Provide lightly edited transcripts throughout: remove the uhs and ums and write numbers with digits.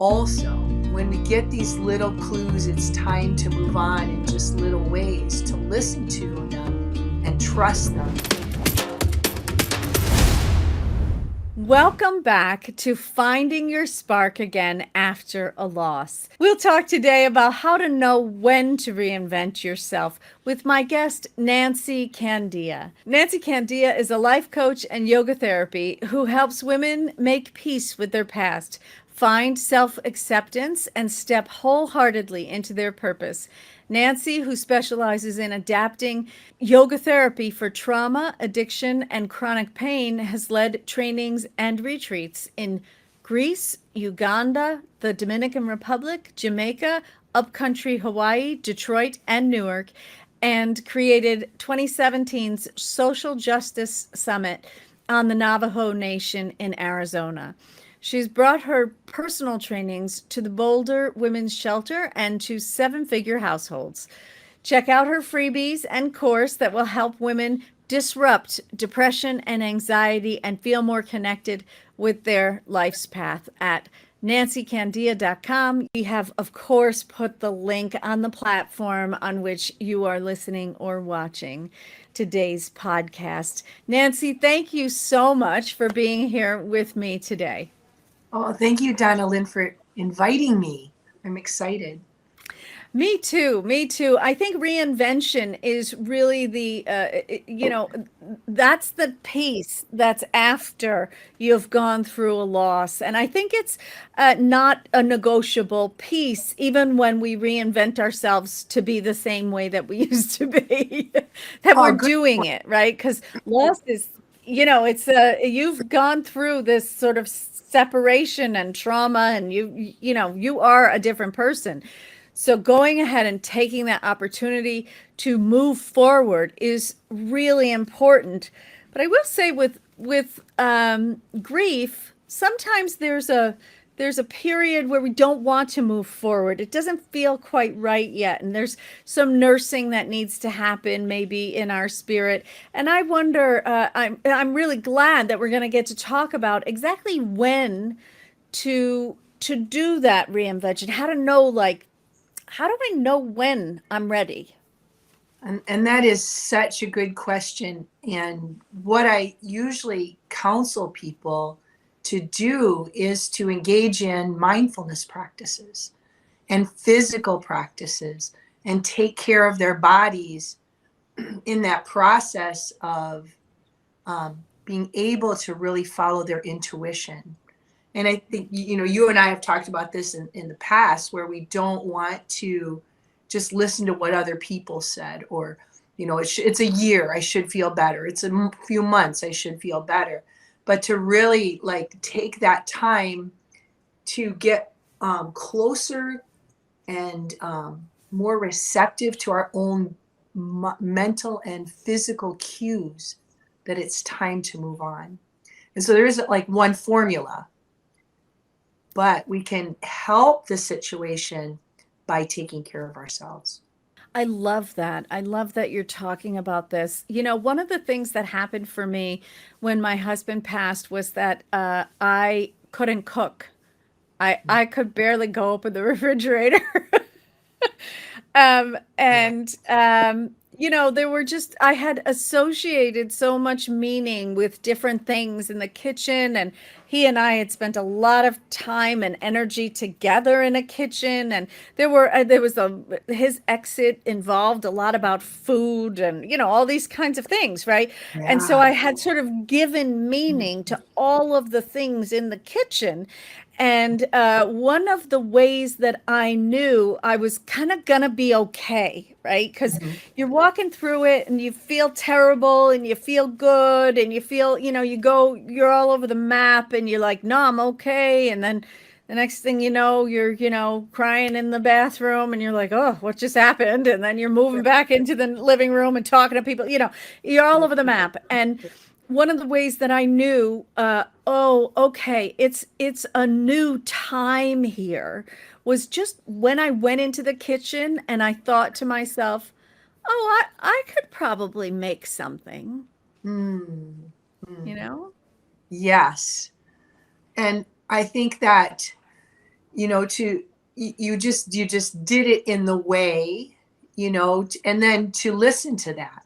also, when we get these little clues, it's time to move on in just little ways, to listen to them and trust them. Welcome back to Finding Your Spark Again After a Loss. We'll talk today about how to know when to reinvent yourself with my guest, Nancy Candea. Nancy Candea is a life coach and yoga therapy who helps women make peace with their past, find self-acceptance, and step wholeheartedly into their purpose. Nancy, who specializes in adapting yoga therapy for trauma, addiction, and chronic pain, has led trainings and retreats in Greece, Uganda, the Dominican Republic, Jamaica, upcountry Hawaii, Detroit, and Newark, and created 2017's Social Justice Summit on the Navajo Nation in Arizona. She's brought her personal trainings to the Boulder Women's Shelter and to seven-figure households. Check out her freebies and course that will help women disrupt depression and anxiety and feel more connected with their life's path at nancycandea.com. We have, of course, put the link on the platform on which you are listening or watching today's podcast. Nancy, thank you so much for being here with me today. Oh, thank you, Donna Lynn, for inviting me. I'm excited. Me too. Me too. I think reinvention is really that's the piece that's after you've gone through a loss. And I think it's not a negotiable piece, even when we reinvent ourselves to be the same way that we used to be, that we're Oh, good. doing it, right? Because loss is, you've gone through this sort of separation and trauma, and you are a different person. So going ahead and taking that opportunity to move forward is really important. But I will say with grief, sometimes there's a period where we don't want to move forward. It doesn't feel quite right yet, and there's some nursing that needs to happen maybe in our spirit. And I wonder, I'm really glad that we're going to get to talk about exactly when to do that reinvention, how to know, like, how do I know when I'm ready? And that is such a good question. And what I usually counsel people to do is to engage in mindfulness practices and physical practices and take care of their bodies in that process of being able to really follow their intuition. And I think, you and I have talked about this in the past, where we don't want to just listen to what other people said, or, it's a year, I should feel better. It's a few months, I should feel better. But to really take that time to get closer and more receptive to our own mental and physical cues that it's time to move on. And so there isn't like one formula, but we can help the situation by taking care of ourselves. I love that. I love that you're talking about this. One of the things that happened for me when my husband passed was that I couldn't cook. I could barely go open the refrigerator. Yeah. There were just, I had associated so much meaning with different things in the kitchen, and he and I had spent a lot of time and energy together in a kitchen, and there was his exit involved a lot about food and, all these kinds of things, right? And so Yeah. I had sort of given meaning to all of the things in the kitchen. And one of the ways that I knew I was kind of gonna be okay, right? Because Mhm. you're walking through it and you feel terrible and you feel good and you feel, you're all over the map and you're like, no, I'm okay. And then the next thing you know, you're, crying in the bathroom and you're like, oh, what just happened? And then you're moving back into the living room and talking to people, you're all over the map. And one of the ways that I knew, oh, okay, it's a new time here, was just when I went into the kitchen and I thought to myself, oh, I could probably make something, Mm. you Mm. know? Yes. And I think that to you just did it in the way, and then to listen to that.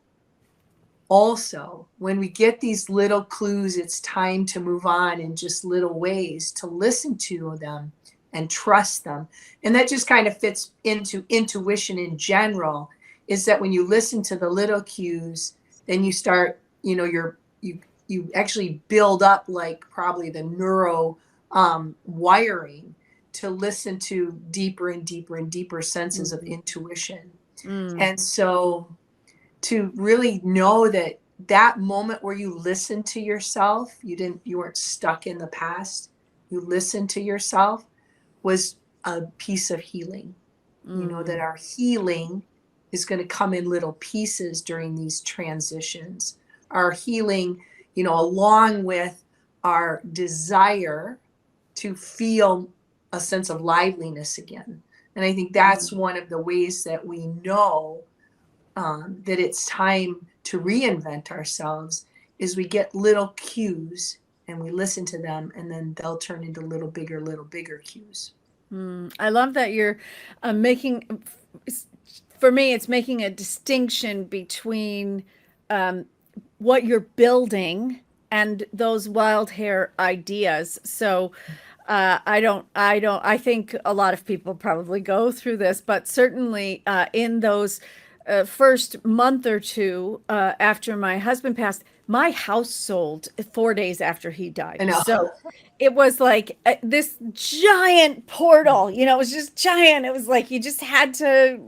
Also, when we get these little clues, it's time to move on in just little ways, to listen to them and trust them. And that just kind of fits into intuition in general, is that when you listen to the little cues, then you start, you actually build up like probably the neuro wiring to listen to deeper and deeper and deeper senses of intuition. Mm. And so to really know that that moment where you listened to yourself, you weren't stuck in the past, you listened to yourself, was a piece of healing. That Mm. our healing is going to come in little pieces during these transitions. Our healing, along with our desire to feel a sense of liveliness again. And I think that's Mm. one of the ways that we know that it's time to reinvent ourselves, is we get little cues and we listen to them, and then they'll turn into little bigger cues. I love that you're making, for me, it's making a distinction between um, what you're building and those wild hair ideas. So I think a lot of people probably go through this, but certainly in those first month or two after my husband passed, my house sold 4 days after he died. I know. So it was like this giant portal, it was just giant. It was like you just had to,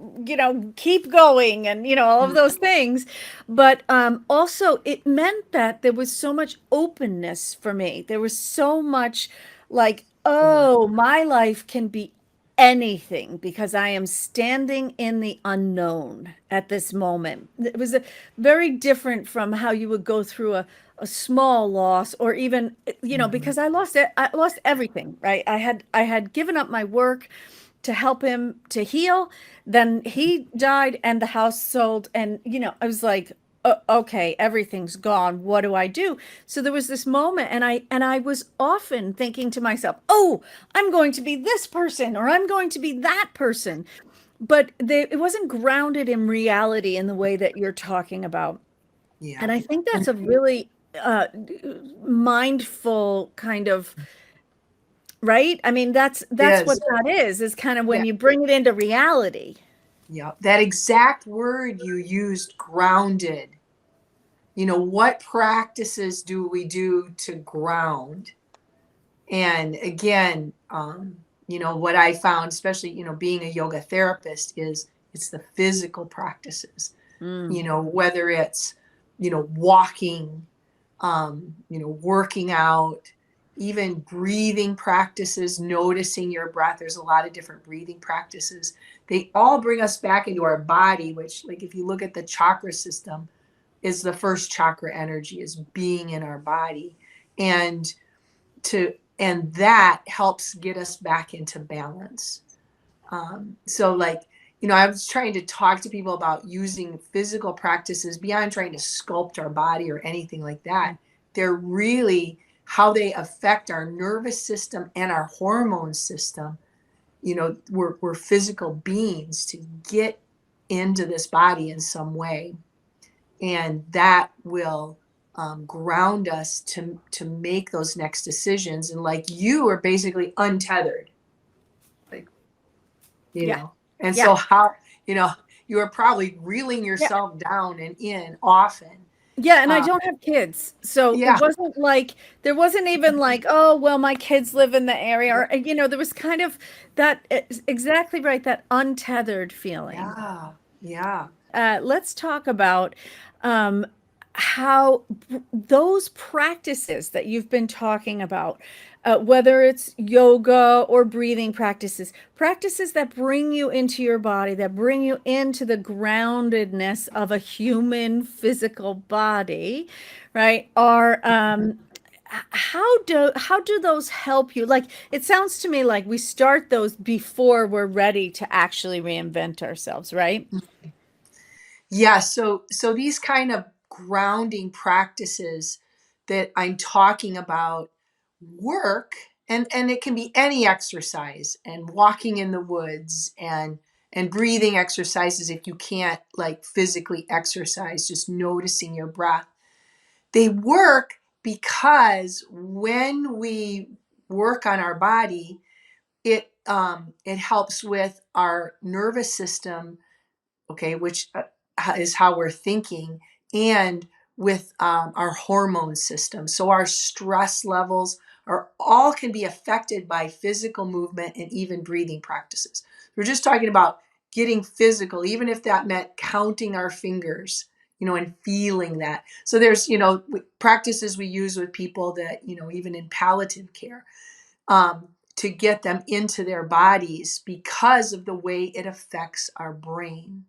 keep going and, all of those things. But also, it meant that there was so much openness for me. There was so much like, Yeah. oh, my life can be anything because I am standing in the unknown at this moment. It was very different from how you would go through a small loss, or even, Mhm. because I lost it. I lost everything, right? I had given up my work to help him to heal. Then he died and the house sold. And, I was like, okay, everything's gone. What do I do? So there was this moment, and I was often thinking to myself, oh, I'm going to be this person, or I'm going to be that person. But it wasn't grounded in reality in the way that you're talking about. Yeah. And I think And that's a really mindful kind of, right? I mean, it that's what is. that is kind of when Yeah. you bring it into reality. Yeah. That exact word you used, grounded. What practices do we do to ground? And again, what I found, especially, being a yoga therapist, is it's the physical practices, Mm. whether it's, walking, working out, even breathing practices, noticing your breath. There's a lot of different breathing practices. They all bring us back into our body, which, like, if you look at the chakra system, is the first chakra energy, is being in our body. And and that helps get us back into balance. So like, I was trying to talk to people about using physical practices beyond trying to sculpt our body or anything like that. They're really how they affect our nervous system and our hormone system. We're physical beings to get into this body in some way, and that will ground us to make those next decisions. And like, you are basically untethered, like, Yeah. and Yeah. so how, you know you are probably reeling Yeah. yourself down and in often. Yeah, and I uh, don't have kids. So it yeah. wasn't like there wasn't even like, oh, well, my kids live in the area, or there was kind of that exactly right, that untethered feeling. Yeah. Yeah. Let's talk about um, how those practices that you've been talking about, whether it's yoga or breathing practices, practices that bring you into your body, that bring you into the groundedness of a human physical body, right? Are how do those help you? Like, it sounds to me like we start those before we're ready to actually reinvent ourselves, right? Yeah, so these kind of grounding practices that I'm talking about work and it can be any exercise, and walking in the woods, and breathing exercises if you can't like physically exercise, just noticing your breath. They work because when we work on our body, it helps with our nervous system, okay, which is how we're thinking, and with our hormone system. So our stress levels are all can be affected by physical movement and even breathing practices. We're just talking about getting physical, even if that meant counting our fingers, and feeling that. So there's, practices we use with people that, even in palliative care, to get them into their bodies because of the way it affects our brain.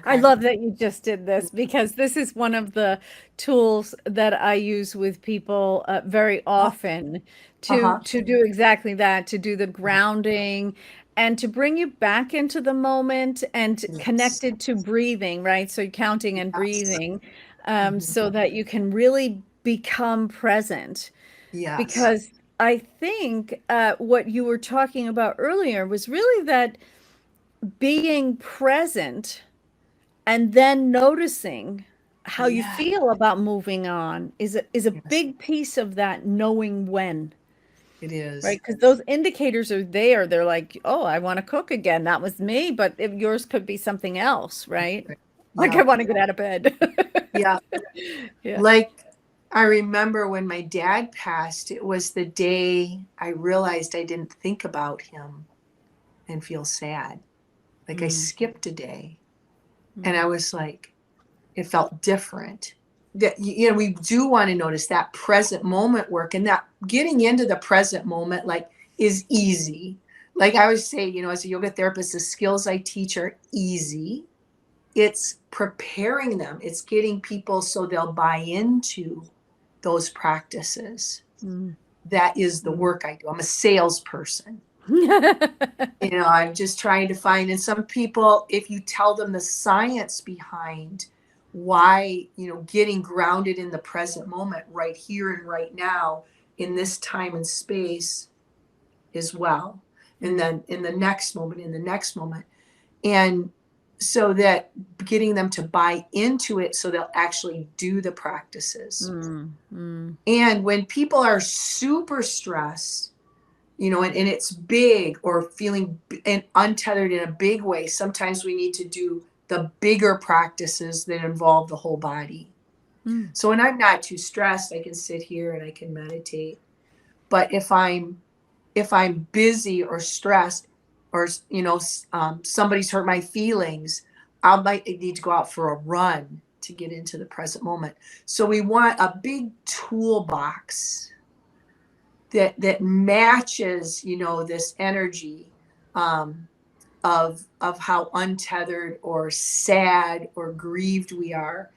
I Okay. love that you just did this because this is one of the tools that I use with people very Oh, often uh-huh. to do exactly that, to do the grounding and to bring you back into the moment and Yes. connected to breathing, right? So counting and Yes. breathing, Mhm. so that you can really become present. Yes. Because I think what you were talking about earlier was really that being present and then noticing how you Yeah. feel about moving on is a Yes. big piece of that knowing when, It is. right? Because those indicators are there. They're like, oh, I want to cook again. That was me, but if yours could be something else, right? Like I Yeah. want to get out of bed. Yeah. Yeah. Like, I remember when my dad passed, it was the day I realized I didn't think about him and feel sad. Like, I Mm, skipped a day, and I mm, was like, it felt different. That, we do want to notice that present moment work, and that getting into the present moment, like, is easy. Like I always say, as a yoga therapist, the skills I teach are easy. It's preparing them. It's getting people so they'll buy into those practices. mm, That is the mm. work I do. I'm a salesperson. I'm just trying to find, and some people, if you tell them the science behind why, getting grounded in the present moment, right here and right now, in this time and space, as well. And Mm, then in the next moment, in the next moment. And so that getting them to buy into it so they'll actually do the practices. mm, mm, And when people are super stressed, and it's big, or feeling and untethered in a big way, sometimes we need to do the bigger practices that involve the whole body. mm, So when I'm not too stressed, I can sit here and I can meditate. But if I'm busy or stressed, or somebody's hurt my feelings, I might need to go out for a run to get into the present moment. So we want a big toolbox that matches, this energy, um, of how untethered or sad or grieved we are.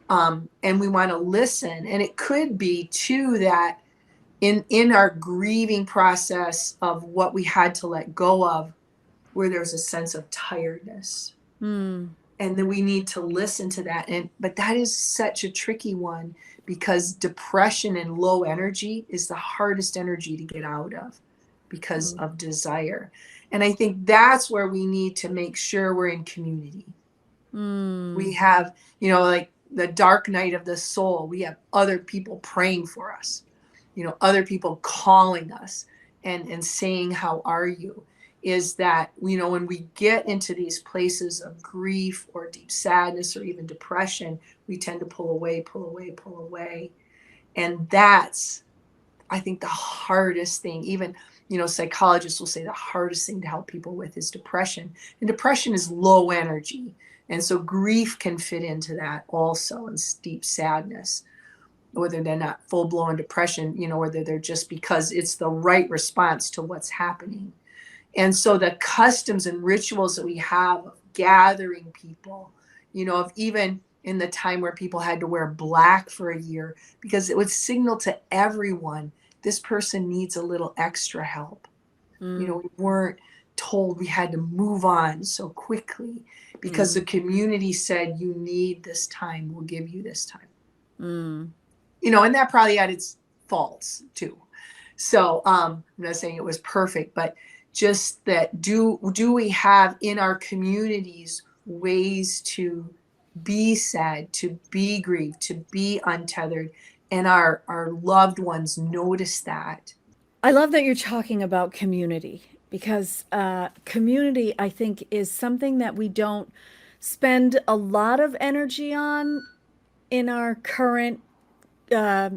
And we want to listen. And it could be too that in our grieving process of what we had to let go of, where there's a sense of tiredness, mm, and then we need to listen to that. And but that is such a tricky one, because depression and low energy is the hardest energy to get out of, because mm, of desire. And I think that's where we need to make sure we're in community. We mm, have, like the dark night of the soul, we have other people praying for us, other people calling us, and saying, how are you? Is that, when we get into these places of grief or deep sadness or even depression, we tend to pull away, pull away, pull away. And that's, I think, the hardest thing. Even, psychologists will say the hardest thing to help people with is depression. And depression is low energy. And so grief can fit into that also, and deep sadness, whether they're not full blown depression, whether they're just because it's the right response to what's happening. And so the customs and rituals that we have of gathering people, of even in the time where people had to wear black for a year, because it would signal to everyone, this person needs a little extra help. mm, We weren't told we had to move on so quickly, because the mm, community said, you need this time, we'll give you this time. mm. And that probably had its faults too, So I'm not saying it was perfect, but just that do we have in our communities ways to be sad, to be grieved, to be untethered, and our loved ones notice that. I love that you're talking about community because community, I think, is something that we don't spend a lot of energy on in our current uh,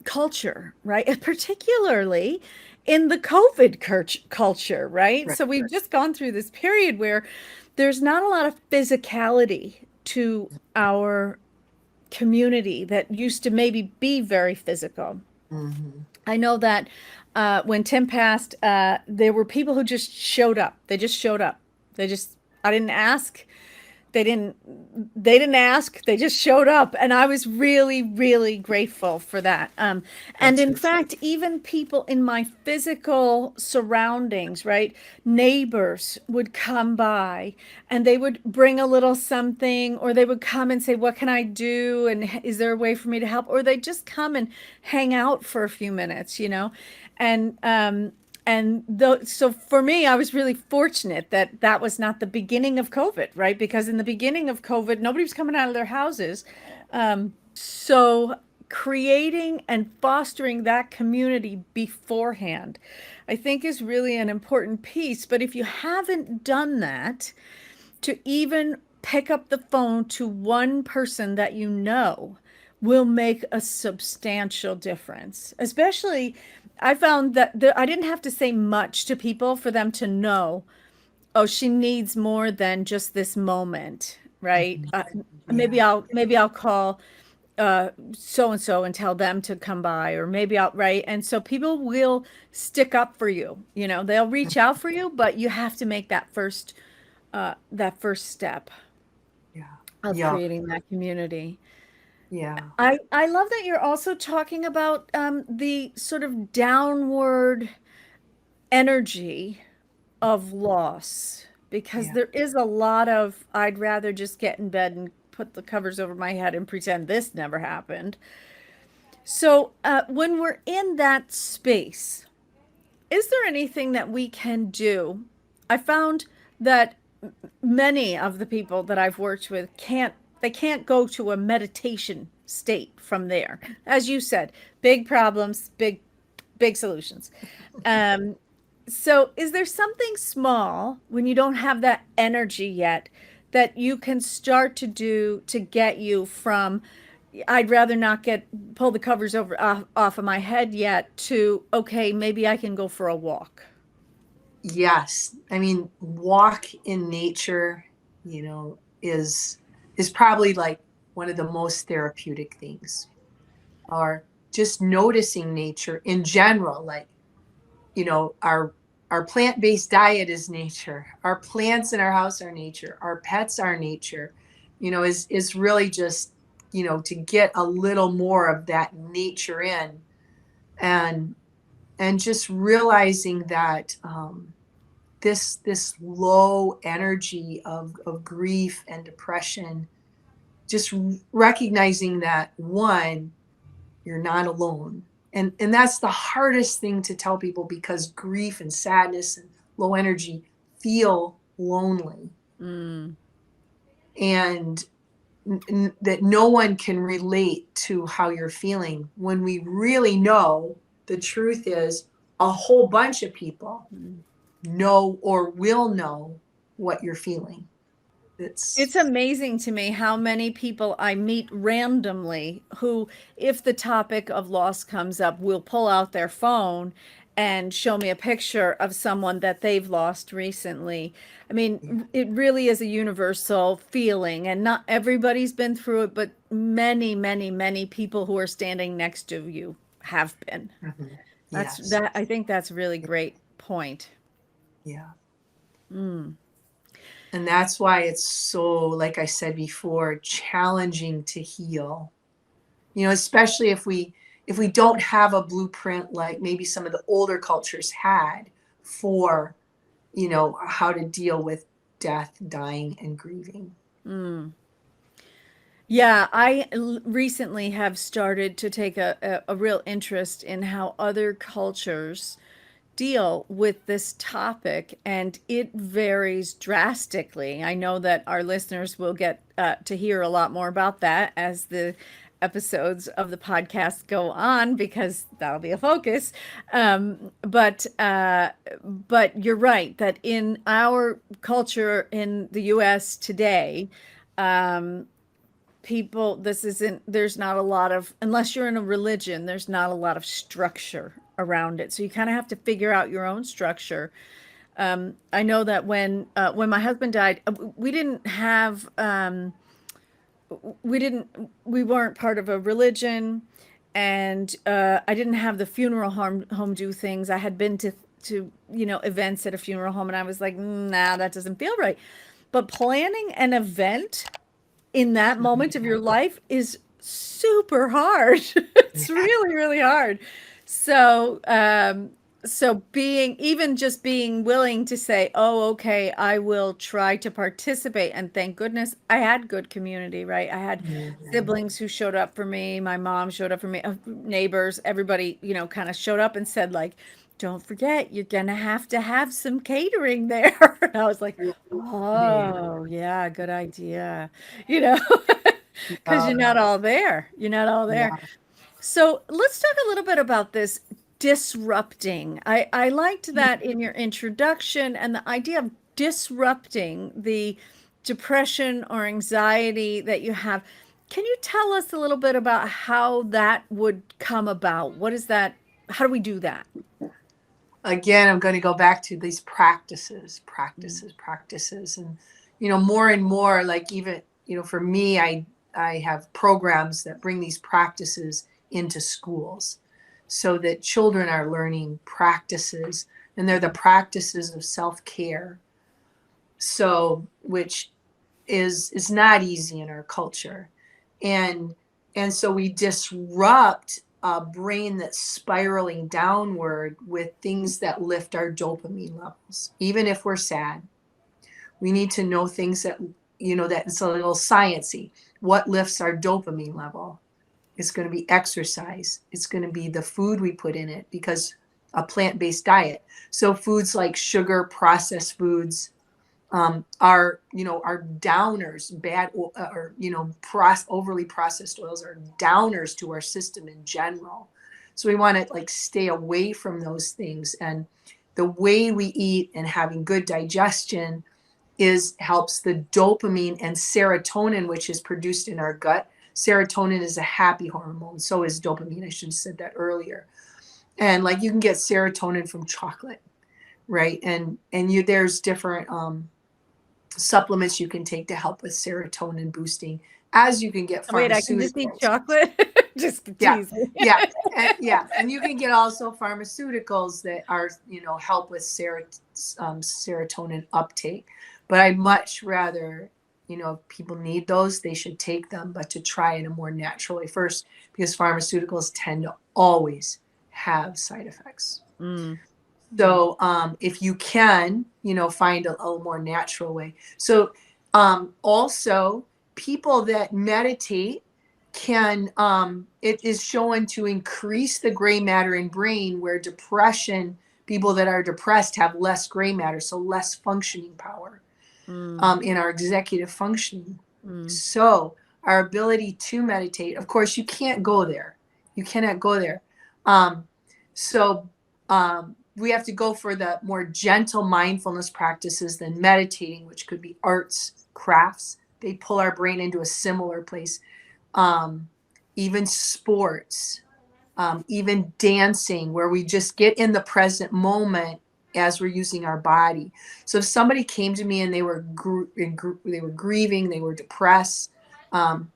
culture, right? Particularly in the COVID culture, right? Right. So we've just gone through this period where there's not a lot of physicality to our community that used to maybe be very physical. Mm-hmm. I know that when Tim passed, there were people who just showed up. They just showed up. I didn't ask. They didn't, they didn't ask. They just showed up. And I was really, really grateful for that. And That's in good. fact, even people in my physical surroundings, right? Neighbors would come by and they would bring a little something, or they would come and say, "What can I do? And is there a way for me to help?" Or they just come and hang out for a few minutes, you know? And, so for me, I was really fortunate that that was not the beginning of COVID, right? Because in the beginning of COVID, nobody was coming out of their houses. So creating and fostering that community beforehand, I think is really an important piece. But if you haven't done that, to even pick up the phone to one person that you know will make a substantial difference. Especially, I found that I didn't have to say much to people for them to know, oh, she needs more than just this moment, right? Mhm. Maybe Yeah. I'll call so and so and tell them to come by, or maybe I'll, right? And so people will stick up for you. You know, they'll reach out for you, but you have to make that first step Yeah. of Yeah. creating that community. Yeah. I love that you're also talking about the sort of downward energy of loss, because Yeah. there is a lot of I'd rather just get in bed and put the covers over my head and pretend this never happened. So when we're in that space, is there anything that we can do? I found that many of the people that I've worked with can't go to a meditation state from there. As you said, big problems, big solutions. Um, so is there something small when you don't have that energy yet that you can start to do to get you from I'd rather not get pull the covers over off of my head yet to okay, maybe I can go for a walk. Yes. I mean, walk in nature, is probably like one of the most therapeutic things. Or just noticing nature in general, like, our plant-based diet is nature. Our plants in our house are nature. Our pets are nature. Is really just, to get a little more of that nature in, and just realizing that this low energy of grief and depression, just recognizing that, one, you're not alone. And that's the hardest thing to tell people, because grief and sadness and low energy feel lonely, Mm, and that no one can relate to how you're feeling, when we really know the truth is a whole bunch of people mm. know or will know what you're feeling. It's It's amazing to me how many people I meet randomly who, if the topic of loss comes up, will pull out their phone and show me a picture of someone that they've lost recently. I mean, it really is a universal feeling, and not everybody's been through it, but many, many, many people who are standing next to you have been. Mhm. That's Yes. that. I think that's a really great point. Yeah. Mm. And that's why it's so, like I said before, challenging to heal. Especially if we don't have a blueprint like maybe some of the older cultures had for, how to deal with death, dying, and grieving. Mm. Yeah, I recently have started to take a real interest in how other cultures deal with this topic, and it varies drastically. I know that our listeners will get to hear a lot more about that as the episodes of the podcast go on, because that'll be a focus. But you're right that in our culture in the U.S. today, um, people this isn't there's not a lot of, unless you're in a religion, there's not a lot of structure around it, so you kind of have to figure out your own structure. I know that when my husband died, we weren't part of a religion, and I didn't have the funeral home do things. I had been to events at a funeral home, and I was like, nah, that doesn't feel right. But planning an event in that moment of your life is super hard. It's really, really hard. So, so just being willing to say, oh, okay, I will try to participate. And thank goodness I had good community, right? I had Mhm. siblings who showed up for me. My mom showed up for me, neighbors, everybody, kind of showed up and said, like, don't forget, you're going to have some catering there. And I was like, Yeah. oh, yeah, good idea. You know, because Yeah. you're not all there. You're not all there. Yeah. So let's talk a little bit about this disrupting. I liked that in your introduction, and the idea of disrupting the depression or anxiety that you have. Can you tell us a little bit about how that would come about? What is that? How do we do that? Again, I'm going to go back to these practices, Mm. practices. And, more and more, like even, for me, I have programs that bring these practices into schools so that children are learning practices, and they're the practices of self-care. So, which is not easy in our culture. And so we disrupt a brain that's spiraling downward with things that lift our dopamine levels. Even if we're sad, we need to know things that, that it's a little sciencey. What lifts our dopamine level? It's going to be exercise. It's going to be the food we put in it, because a plant-based diet. So foods like sugar, processed foods, are are downers. Bad or overly processed oils are downers to our system in general. So we want to like stay away from those things. And the way we eat and having good digestion is helps the dopamine and serotonin, which is produced in our gut. Serotonin is a happy hormone, so is dopamine. I should have said that earlier. And like you can get serotonin from chocolate, right? And you there's different supplements you can take to help with serotonin boosting, as you can get Wait, I can just eat pharmaceuticals. chocolate? Just Yeah, teasing. yeah, and you can get also pharmaceuticals that are help with serotonin uptake. But I'd much rather, if people need those, they should take them, but to try in a more natural way first, because pharmaceuticals tend to always have side effects. Mm. So if you can, find a more natural way. So also people that meditate can, it is shown to increase the gray matter in brain, where depression, people that are depressed have less gray matter, so less functioning power Mm. in our executive functioning. Mm. So our ability to meditate, of course, you can't go there. You cannot go there. Um, so we have to go for the more gentle mindfulness practices than meditating, which could be arts, crafts. They pull our brain into a similar place. Um, Even sports, even dancing, where we just get in the present moment as we're using our body. So if somebody came to me and they were they were grieving, they were depressed, um,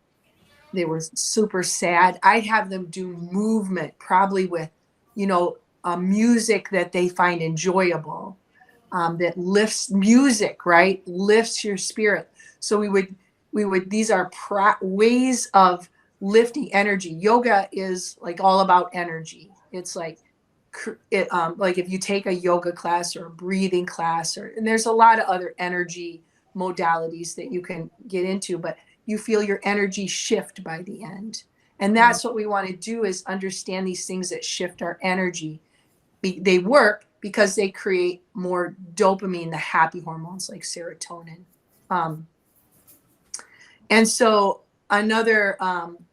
they were super sad, I'd have them do movement, probably with, music that they find enjoyable, that lifts music, right? Lifts your spirit. So these are ways of lifting energy. Yoga is like all about energy. It's like, like if you take a yoga class or a breathing class, and there's a lot of other energy modalities that you can get into, but you feel your energy shift by the end. And that's what we want to do, is understand these things that shift our energy. They work because they create more dopamine, the happy hormones like serotonin. And so another,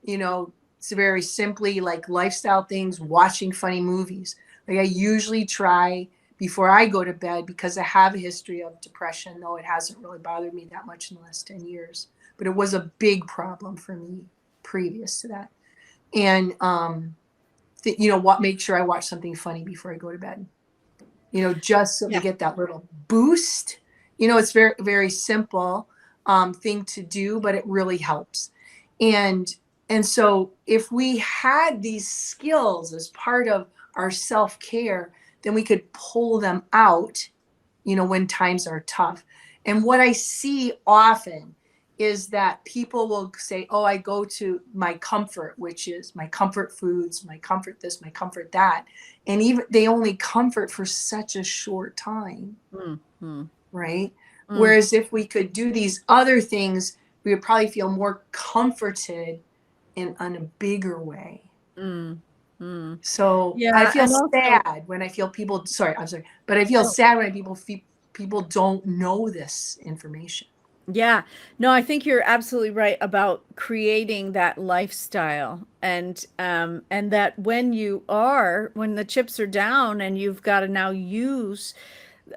it's very simply like lifestyle things, watching funny movies. Like I usually try before I go to bed, because I have a history of depression, though it hasn't really bothered me that much in the last 10 years. But it was a big problem for me previous to that. And, make sure I watch something funny before I go to bed, just so to get that little boost. It's very, very simple thing to do, but it really helps. And so if we had these skills as part of our self-care, then we could pull them out, when times are tough. And what I see often is that people will say, oh, I go to my comfort, which is my comfort foods, my comfort this, my comfort that. And even they only comfort for such a short time. Mm-hmm. Right? Whereas if we could do these other things, we would probably feel more comforted in a bigger way. So I feel sad when I feel people, but I feel sad when people don't know this information. Yeah, no, I think you're absolutely right about creating that lifestyle, and that when the chips are down and you've got to now use,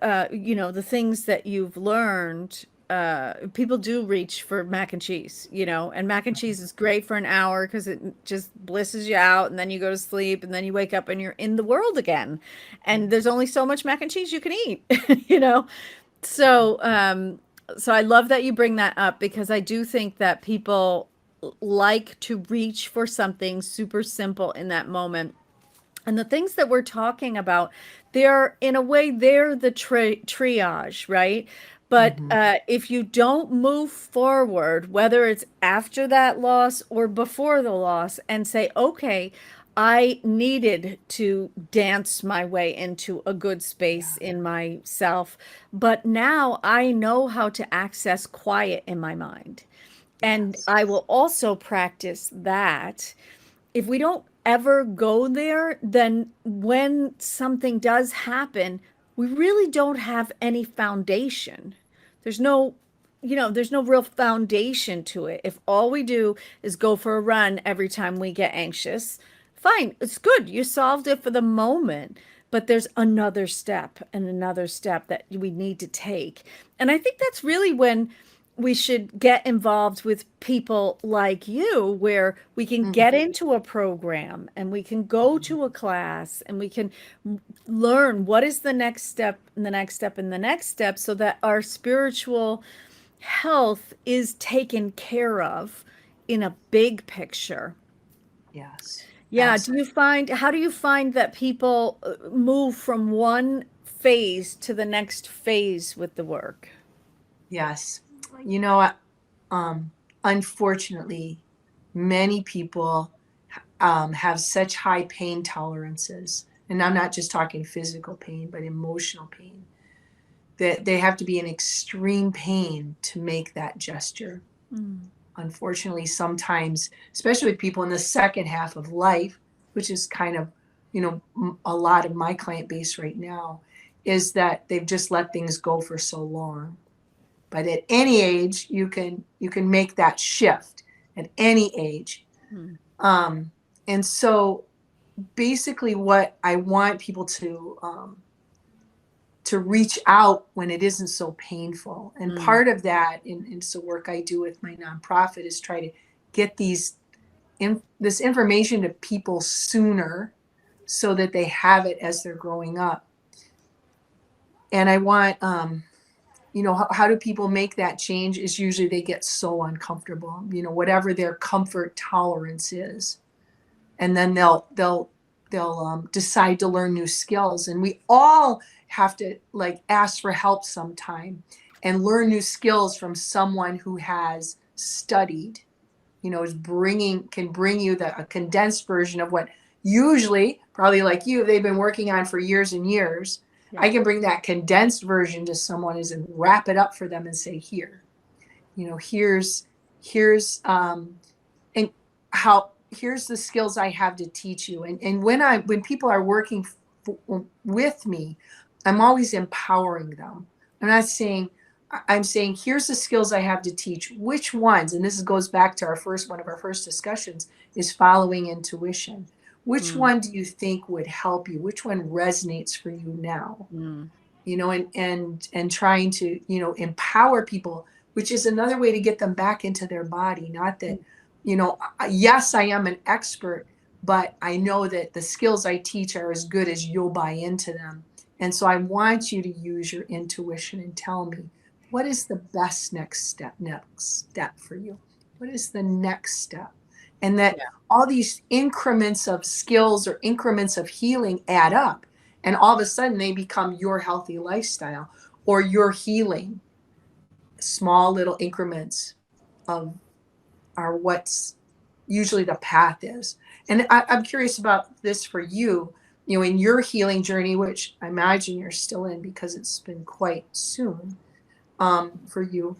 the things that you've learned. People do reach for mac and cheese, and mac and cheese is great for an hour because it just blisses you out, and then you go to sleep, and then you wake up and you're in the world again, and there's only so much mac and cheese you can eat, So, so I love that you bring that up, because I do think that people like to reach for something super simple in that moment. And the things that we're talking about, in a way, they're the triage, right? But if you don't move forward, whether it's after that loss or before the loss, and say, okay, I needed to dance my way into a good space in myself, but now I know how to access quiet in my mind. And I will also practice that. If we don't ever go there, then when something does happen, we really don't have any foundation. There's no, there's no real foundation to it. If all we do is go for a run every time we get anxious, fine, it's good. You solved it for the moment, but there's another step and another step that we need to take. And I think that's really when we should get involved with people like you, where we can get into a program and we can go to a class and we can learn what is the next step and the next step and the next step, so that our spiritual health is taken care of in a big picture. Yes. Yeah. Absolutely. How do you find that people move from one phase to the next phase with the work? Yes. Unfortunately, many people have such high pain tolerances. And I'm not just talking physical pain, but emotional pain, that they have to be in extreme pain to make that gesture. Unfortunately, sometimes, especially with people in the second half of life, which is kind of, a lot of my client base right now, is that they've just let things go for so long. But at any age, you can make that shift at any age. And so basically what I want people to reach out when it isn't so painful. And part of that, it's the work I do with my nonprofit, is try to get this information to people sooner, so that they have it as they're growing up. And I want, how do people make that change? Is usually they get so uncomfortable, whatever their comfort tolerance is. And then they'll decide to learn new skills. And we all have to ask for help sometime and learn new skills from someone who has studied, can bring you a condensed version of what usually, probably like you, they've been working on for years and years. Yeah. I can bring that condensed version to someone and wrap it up for them and say, here's Here's and how here's the skills I have to teach you. And when people are working with me, I'm always empowering them. I'm not saying I'm saying here's the skills I have to teach. Which ones? And this goes back to our first one of our first discussions is following intuition. Which Mm, one do you think would help you? Which one resonates for you now? mm, And trying to empower people, which is another way to get them back into their body. Not that, yes, I am an expert, but I know that the skills I teach are as good as you'll buy into them. And so I want you to use your intuition and tell me, what is the best next step for you? What is the next step? And that yeah. all these increments of skills or increments of healing add up, and all of a sudden they become your healthy lifestyle or your healing. Small little increments of are what's usually the path is. And I'm curious about this for you, in your healing journey, which I imagine you're still in because it's been quite soon, for you.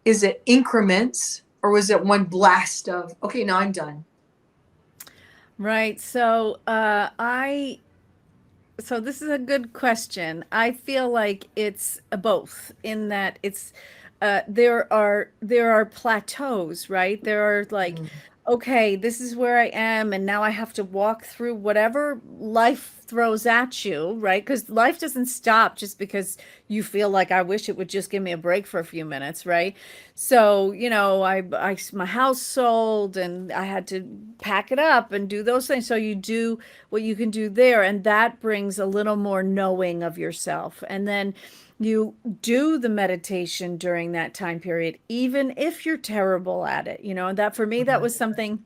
Is it increments, or was it one blast of, okay, now I'm done? Right. So this is a good question. I feel like it's both in that it's there are plateaus, right? There are like, Mm, okay, this is where I am, and now I have to walk through whatever life throws at you, right? Because life doesn't stop just because you feel like I wish it would just give me a break for a few minutes, right? So, my house sold and I had to pack it up and do those things. So you do what you can do there, and that brings a little more knowing of yourself. And then you do the meditation during that time period, even if you're terrible at it. And that for me, that mhm, was something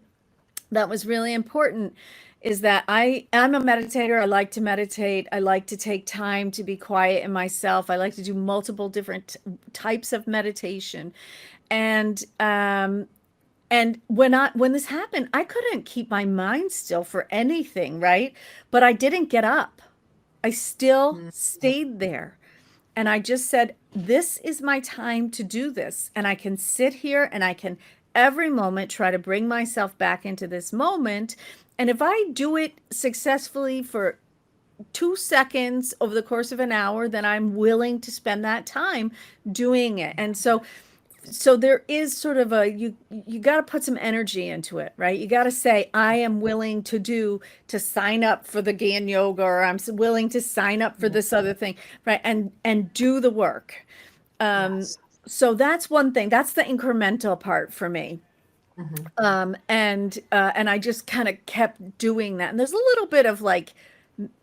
that was really important, is that I'm a meditator. I like to meditate. I like to take time to be quiet in myself. I like to do multiple different types of meditation. And when this happened, I couldn't keep my mind still for anything, right? But I didn't get up. I still mhm, stayed there. And I just said, this is my time to do this. And I can sit here and I can every moment try to bring myself back into this moment. And if I do it successfully for 2 seconds over the course of an hour, then I'm willing to spend that time doing it. And so there is sort of you got to put some energy into it, right? You got to say, I am willing to sign up for the Gan yoga, or willing to sign up for mhm. this other thing, right? And do the work. um Yes. so that's one thing. That's the incremental part for me. Mhm. And I just kind of kept doing that, and there's a little bit of like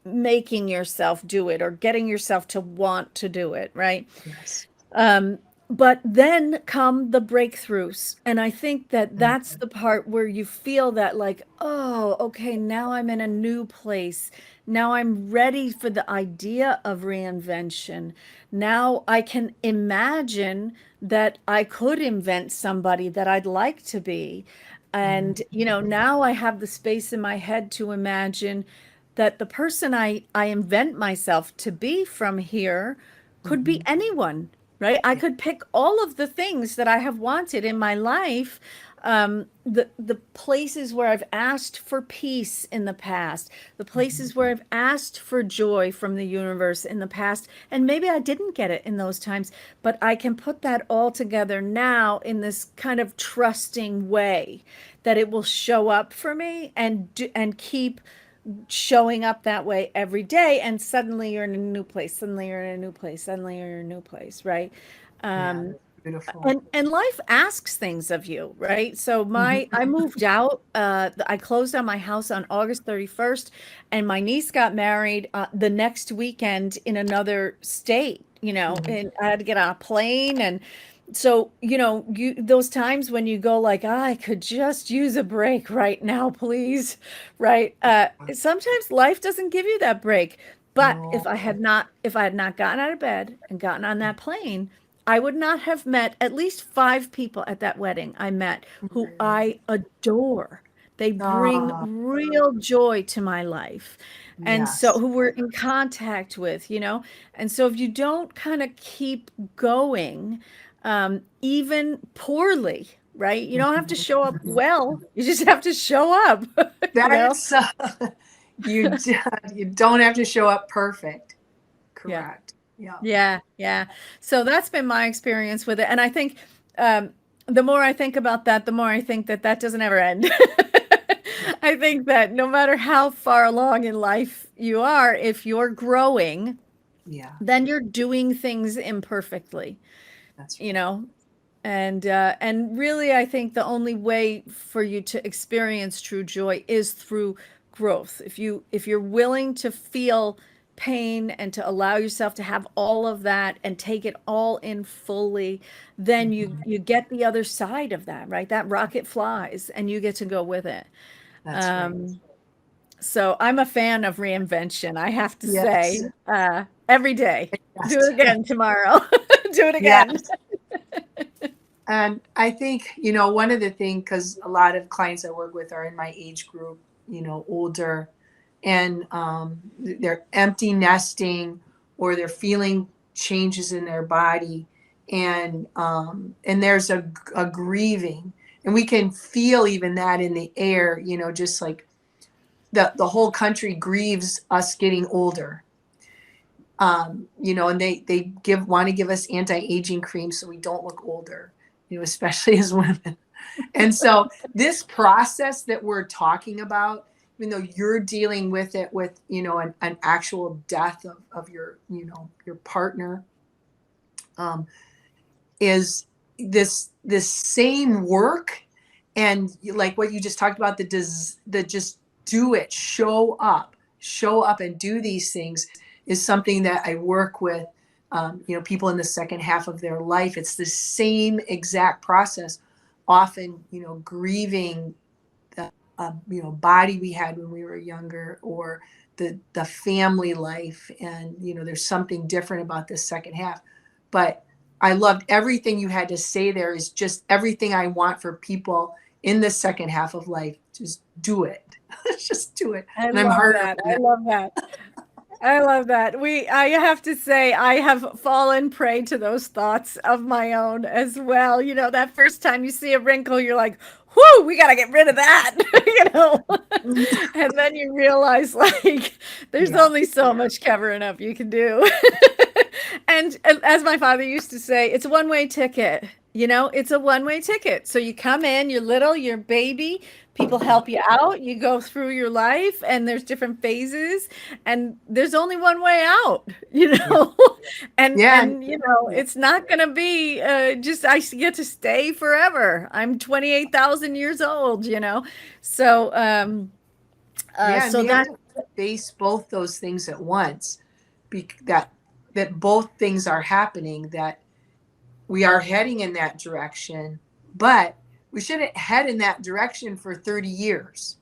making yourself do it or getting yourself to want to do it, right? Yes. Um, but then come the breakthroughs. And I think that Mhm. that's the part where you feel that, like, oh, okay, now I'm in a new place. Now I'm ready for the idea of reinvention. Now I can imagine that I could invent somebody that I'd like to be. Mhm. And, now I have the space in my head to imagine that the person I invent myself to be from here could be Mhm. anyone, right? I Yeah. could pick all of the things that I have wanted in my life. The places where I've asked for peace in the past, the Mhm. places where I've asked for joy from the universe in the past, and maybe I didn't get it in those times, but I can put that all together now in this kind of trusting way that it will show up for me and keep showing up that way every day, and suddenly you're in a new place, suddenly you're in a new place, suddenly you're in a new place, right? Yeah, um that's beautiful. and life asks things of you, right? So Mhm. I moved out. I closed on my house on August 31st, and my niece got married the next weekend in another state, Mhm. and I had to get on a plane. And so, you those times when you go like, I could just use a break right now, please, right? Sometimes life doesn't give you that break. But No. if I had not gotten out of bed and gotten on that plane, I would not have met at least 5 people at that wedding I met who Mhm. I adore. They bring Ah, real joy to my life. And so yes. who we're in contact with. And so if you don't kind of keep going, even poorly, right? You don't have to show up well. You just have to show up, you know? That's you you don't have to show up perfect. Yeah. Correct. Yeah. Yeah. Yeah. So that's been my experience with it. And I think um, the more I think about that, the more I think that that doesn't ever end. I think that no matter how far along in life you are, if you're growing, Yeah. then you're doing things imperfectly, That's you right. know? And really, I think the only way for you to experience true joy is through growth. If you're willing to feel pain and to allow yourself to have all of that and take it all in fully, then you get the other side of that, right? That rocket flies and you get to go with it. That's right. Um, so I'm a fan of reinvention, I have to Yes. say, every day. Do Yes. it again tomorrow. Do it again. Yes. And I think, one of the things, because a lot of clients I work with are in my age group, older, and they're empty nesting or they're feeling changes in their body. And there's a grieving. And we can feel even that in the air, just like the whole country grieves us getting older. And they want to give us anti-aging cream so we don't look older, especially as women. And so this process that we're talking about, even though you're dealing with it with, an actual death of your partner, um, is this same work. And like what you just talked about, the just do it, show up and do these things is something that I work with, people in the second half of their life. It's the same exact process, often, grieving the, body we had when we were younger, or the family life. And, there's something different about this second half. But I loved everything you had to say there. Is just everything I want for people in the second half of life. Just do it. Just do it. I And I'm love harder that. on I that. love that. I love that. I have to say, I have fallen prey to those thoughts of my own as well. You know, that first time you see a wrinkle, you're like, whoo, we got to get rid of that, you know? And then you realize, like, there's Yeah. only so much covering up you can do. And as my father used to say, it's a one-way ticket. You know, it's a one-way ticket. So you come in, you're little, you're baby, people help you out, you go through your life, and there's different phases, and there's only one way out, you Yeah. know. and Yeah. and you know, Yeah. it's not going to be just I get to stay forever. I'm 28,000 years old, you know. So Yeah. And so we have that to face both those things at once. That both things are happening, that we are heading in that direction, but we shouldn't head in that direction for 30 years,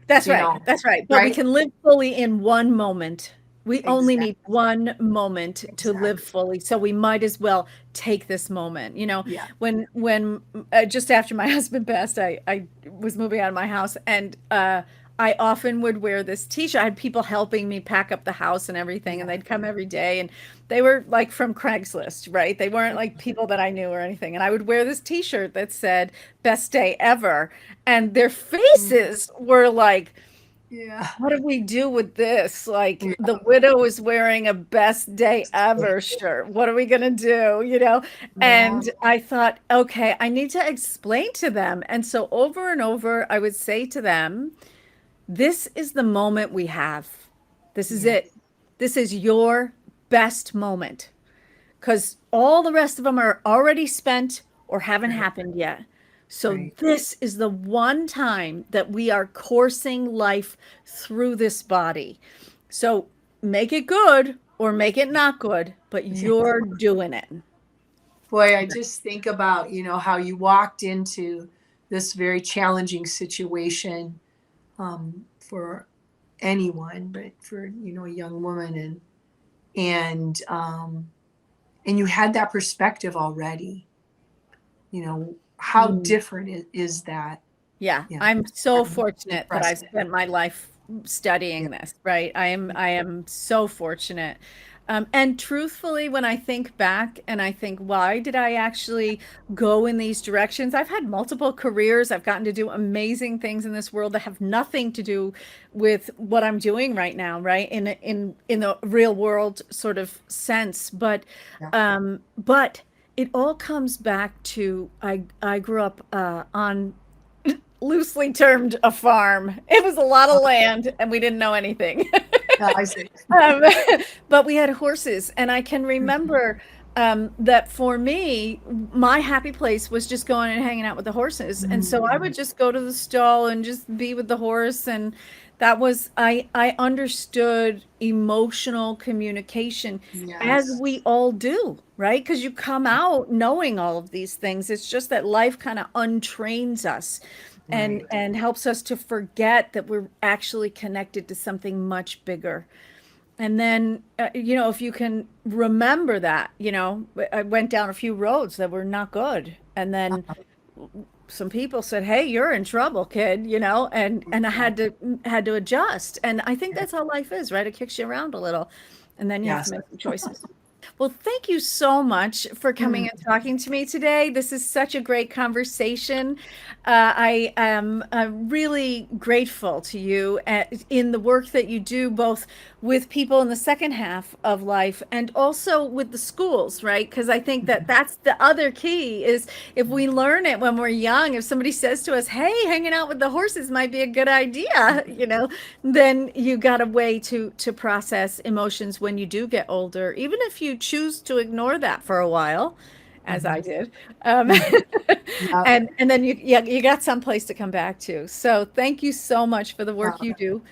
That's you right. know, That's right. But we right? can live fully in one moment. We only Exactly. need one moment to live Exactly. fully. So we might as well take this moment. You know, Yeah. when just after my husband passed, I was moving out of my house, and I often would wear this t-shirt. I had people helping me pack up the house and everything, and Yeah. they'd come every day, and they were like from Craigslist, right? They weren't like people that I knew or anything. And I would wear this t-shirt that said "Best Day Ever," and their faces were like, Yeah. what do we do with this? Like, Yeah. the widow is wearing a best day ever shirt. What are we going to do? You know? Yeah. And I thought, okay, I need to explain to them. And so over and over, I would say to them, this is the moment we have. This is Yeah. it. This is your best moment, because all the rest of them are already spent or haven't Right. happened yet. So Right. this is the one time that we are coursing life through this body. So make it good or make it not good, but you're doing it. Boy, I just think about, how you walked into this very challenging situation, for anyone, but for, a young woman, and you had that perspective already. How Mm. different is that? Yeah, Yeah. I'm so I'm fortunate that I've impressed. spent my life Yeah. studying this, right? I am so fortunate. And truthfully, when I think back and I think, why did I actually go in these directions? I've had multiple careers. I've gotten to do amazing things in this world that have nothing to do with what I'm doing right now, right? In the real world sort of sense. Yeah. But it all comes back to I grew up on loosely termed a farm. It was a lot of land, and we didn't know anything. I see. Um, but we had horses, and I can Mhm. remember that for me, my happy place was just going and hanging out with the horses. And so I would Mm, just go to the stall and just be with the horse. And that was, I understood emotional communication as yes. we all do, right? Because you come out knowing all of these things. It's just that life kind of untrains us Right. and helps us to forget that we're actually connected to something much bigger. And then, if you can remember that, I went down a few roads that were not good. And then some people said, "Hey, you're in trouble, kid," and I Yeah. had to adjust. And I think that's how life is, right? It kicks you around a little, and then you have to Yes. make some choices. Well, thank you so much for coming and Mm, talking to me today. This is such a great conversation. I am really grateful to you in the work that you do, both with people in the second half of life and also with the schools, right? Because I think that mhm. that's the other key is if we learn it when we're young, if somebody says to us, "Hey, hanging out with the horses might be a good idea," then you got a way to process emotions when you do get older, even if you choose to ignore that for a while, as I Mhm. did. Mhm. Yep. And then you got some place to come back to. So thank you so much for the work you Yeah. do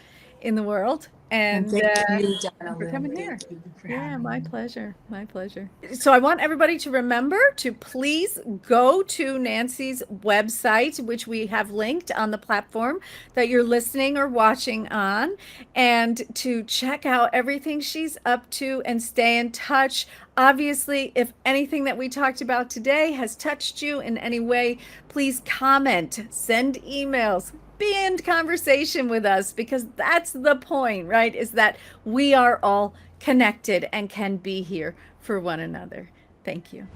in the world, And and thank you, for Donna Lynn. coming here. Thank you for Yeah, having my me. pleasure. My pleasure. So I want everybody to remember to please go to Nancy's website, which we have linked on the platform that you're listening or watching on, and to check out everything she's up to and stay in touch. Obviously, if anything that we talked about today has touched you in any way, please comment, send emails, be in conversation with us because that's the point, right? Is that we are all connected and can be here for one another. Thank you.